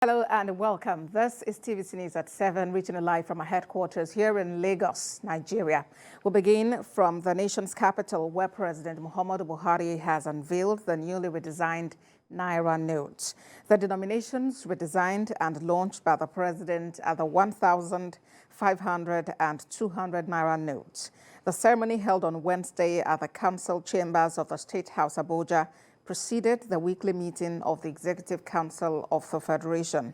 Hello and welcome. This is TVC News at 7, reaching you live from our headquarters here in Lagos, Nigeria. We'll begin from the nation's capital, where President Muhammadu Buhari has unveiled the newly redesigned naira notes. The denominations redesigned and launched by the president are the 1,000, 500 and 200 naira notes. The ceremony held on Wednesday at the council chambers of the State House, Abuja, preceded the weekly meeting of the Executive Council of the Federation.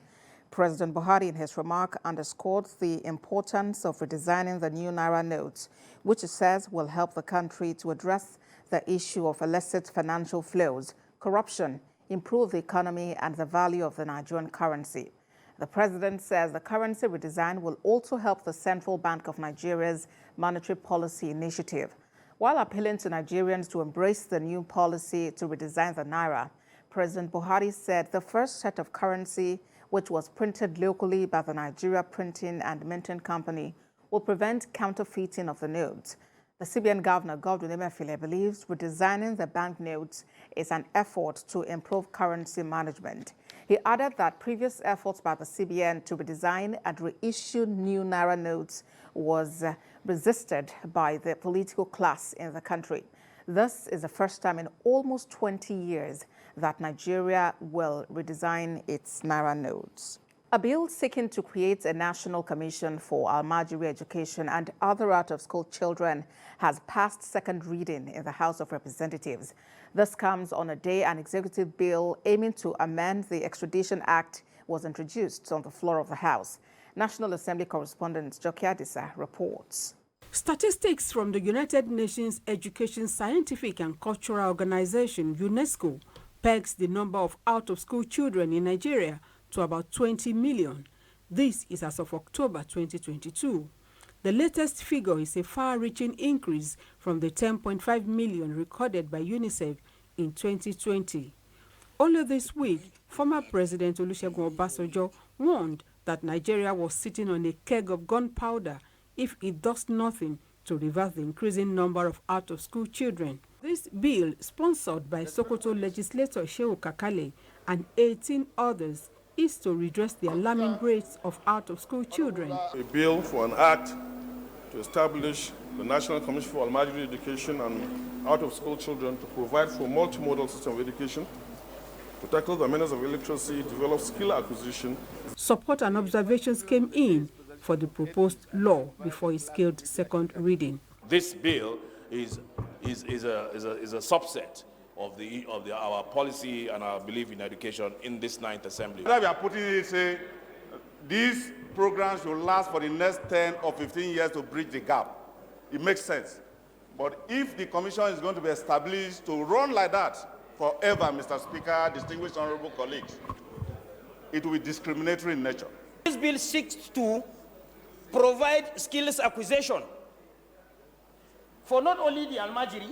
President Buhari, in his remark, underscored the importance of redesigning the new naira notes, which he says will help the country to address the issue of illicit financial flows, corruption, improve the economy and the value of the Nigerian currency. The president says the currency redesign will also help the Central Bank of Nigeria's monetary policy initiative. While appealing to Nigerians to embrace the new policy to redesign the naira, President Buhari said the first set of currency, which was printed locally by the Nigeria Printing and Minting Company, will prevent counterfeiting of the notes. The CBN Governor, Godwin Emefiele, believes redesigning the banknotes is an effort to improve currency management. He added that previous efforts by the CBN to redesign and reissue new naira notes was resisted by the political class in the country. This is the first time in almost 20 years that Nigeria will redesign its naira notes. A bill seeking to create a national commission for Almajiri education and other out-of-school children has passed second reading in the House of Representatives. This comes on a day an executive bill aiming to amend the Extradition Act was introduced on the floor of the House. National Assembly correspondent Joke Adisa reports. Statistics from the United Nations Education, Scientific and Cultural Organization, UNESCO, pegs the number of out-of-school children in Nigeria to about 20 million. This is as of October 2022. The latest figure is a far-reaching increase from the 10.5 million recorded by UNICEF in 2020. Only this week, former President Olusegun Obasanjo warned that Nigeria was sitting on a keg of gunpowder if it does nothing to reverse the increasing number of out-of-school children. This bill, sponsored by Sokoto legislator Shehu Kakale and 18 others, is to redress the alarming rates of out-of-school children. A bill for an act to establish the National Commission for Almajiri Education and out-of-school children to provide for a multimodal system of education, to tackle the menace of illiteracy, develop skill acquisition. Support and observations came in for the proposed law before it scaled second reading. This bill is a subset of our policy and our belief in education in this 9th Assembly. What we are putting it say these programs will last for the next 10 or 15 years to bridge the gap. It makes sense. But if the commission is going to be established to run like that forever, Mr. Speaker, distinguished honorable colleagues, it will be discriminatory in nature. This bill seeks to provide skills acquisition for not only the Almajiri,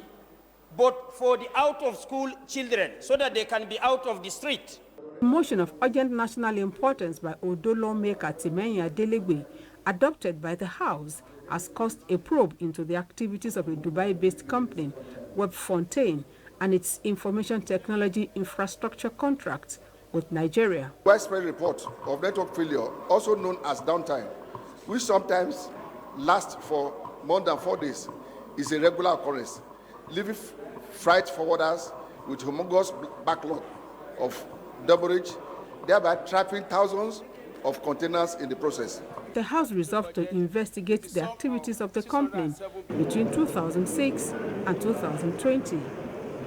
but for the out-of-school children, so that they can be out of the street. A motion of urgent national importance by Odo lawmaker Timenya Delegbe, adopted by the House, has caused a probe into the activities of a Dubai-based company, Webfontaine, and its information technology infrastructure contracts with Nigeria. Widespread report of network failure, also known as downtime, which sometimes lasts for more than 4 days, is a regular occurrence, leaving freight forwarders with humongous backlog of demurrage, thereby trapping thousands of containers in the process. The House resolved to investigate the activities of the company between 2006 and 2020.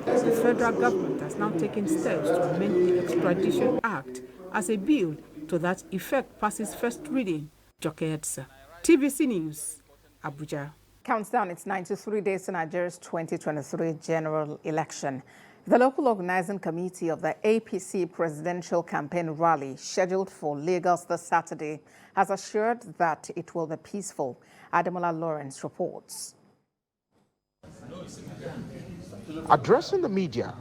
The federal government has now taken steps to amend the Extradition Act as a bill to that effect passes first reading. Joke Adisa, TVC News, Abuja. Counts down its 93 days to Nigeria's 2023 general election. The local organizing committee of the APC presidential campaign rally, scheduled for Lagos this Saturday, has assured that it will be peaceful. Ademola Lawrence reports. Addressing the media,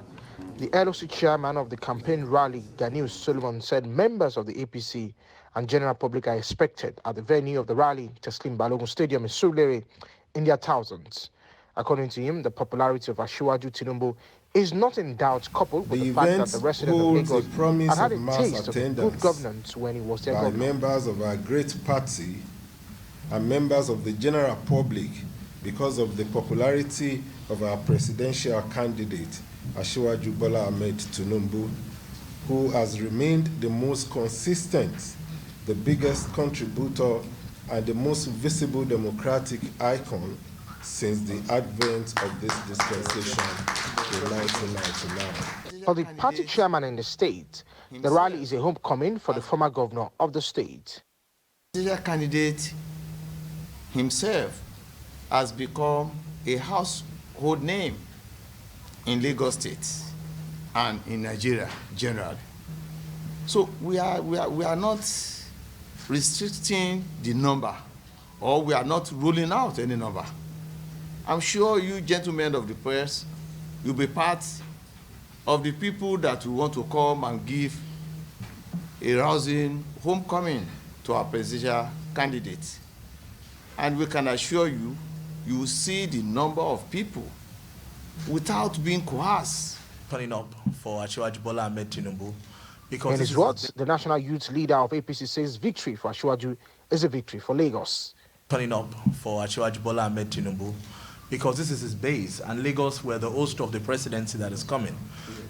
the LOC chairman of the campaign rally, Ganiu Solomon, said members of the APC and general public are expected at the venue of the rally, Teslim Balogun Stadium in Surulere, in their thousands. According to him, the popularity of Asiwaju Tinubu is not in doubt, coupled with the fact that the resident of Lagos had had a taste of good governance when he was their governor. Members of our great party and members of the general public because of the popularity of our presidential candidate, Asiwaju Bola Ahmed Tinubu, who has remained the most consistent, the biggest contributor, and the most visible democratic icon since the advent of this dispensation in 1999. For the party chairman in the state, the rally is a homecoming for the former governor of the state. The candidate himself has become a household name in Lagos State and in Nigeria generally. So we are not restricting the number, or we are not ruling out any number. I'm sure you gentlemen of the press, you'll be part of the people that will want to come and give a rousing homecoming to our presidential candidate. And we can assure you, you will see the number of people without being coerced. Turning up for Asiwaju Bola Ahmed Tinubu. Because in his words, the national youth leader of APC says victory for Asiwaju is a victory for Lagos. Turning up for Asiwaju Bola Ahmed Tinubu, because this is his base, and Lagos, were the host of the presidency that is coming.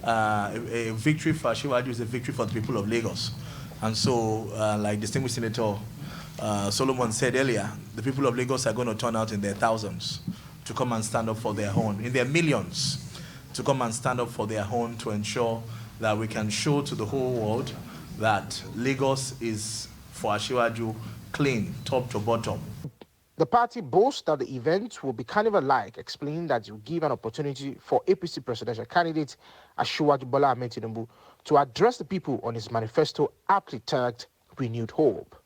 A victory for Asiwaju is a victory for the people of Lagos. And so, like distinguished Senator Solomon said earlier, the people of Lagos are going to turn out in their thousands to come and stand up for their own, in their millions, to come and stand up for their own, to ensure that we can show to the whole world that Lagos is, for Asiwaju, clean, top to bottom. The party boasts that the event will be carnival-like, explaining that it will give an opportunity for APC presidential candidate Asiwaju Bola Ahmed Tinubu to address the people on his manifesto aptly tagged Renewed Hope.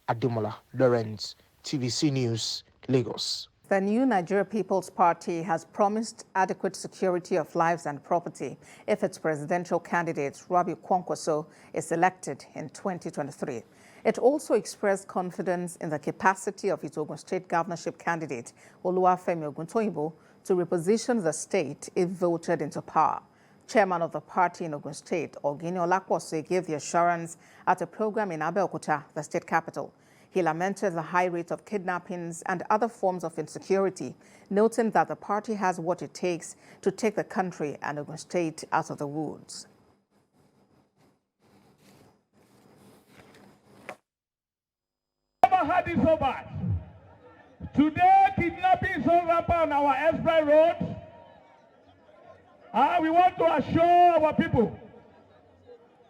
Ademola Lawrence, TVC News, Lagos. The new Nigeria People's Party has promised adequate security of lives and property if its presidential candidate, Rabiu Kwankwaso, is elected in 2023. It also expressed confidence in the capacity of its Ogun State governorship candidate, Oluwafemi Oguntoyinbo, to reposition the state if voted into power. Chairman of the party in Ogun State, Ogini Olakwose, gave the assurance at a program in Abeokuta, the state capital. He lamented the high rate of kidnappings and other forms of insecurity, noting that the party has what it takes to take the country and Ogun State out of the woods. Never had it so bad. Today, kidnapping is so rampant on our express road. We want to assure our people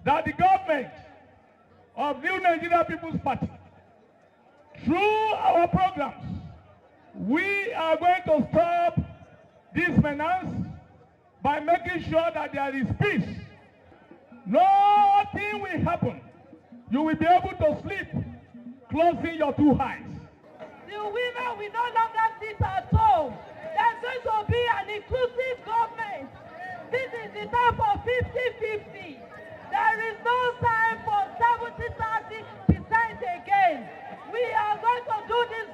that the government of New Nigerian People's Party, through our programs, we are going to stop this menace by making sure that there is peace. Nothing will happen. You will be able to sleep closing your two eyes. The women will no longer sit at home. There's going to be an inclusive government. This is the time for 50-50. There is no time for 70-30% again. We are going to do this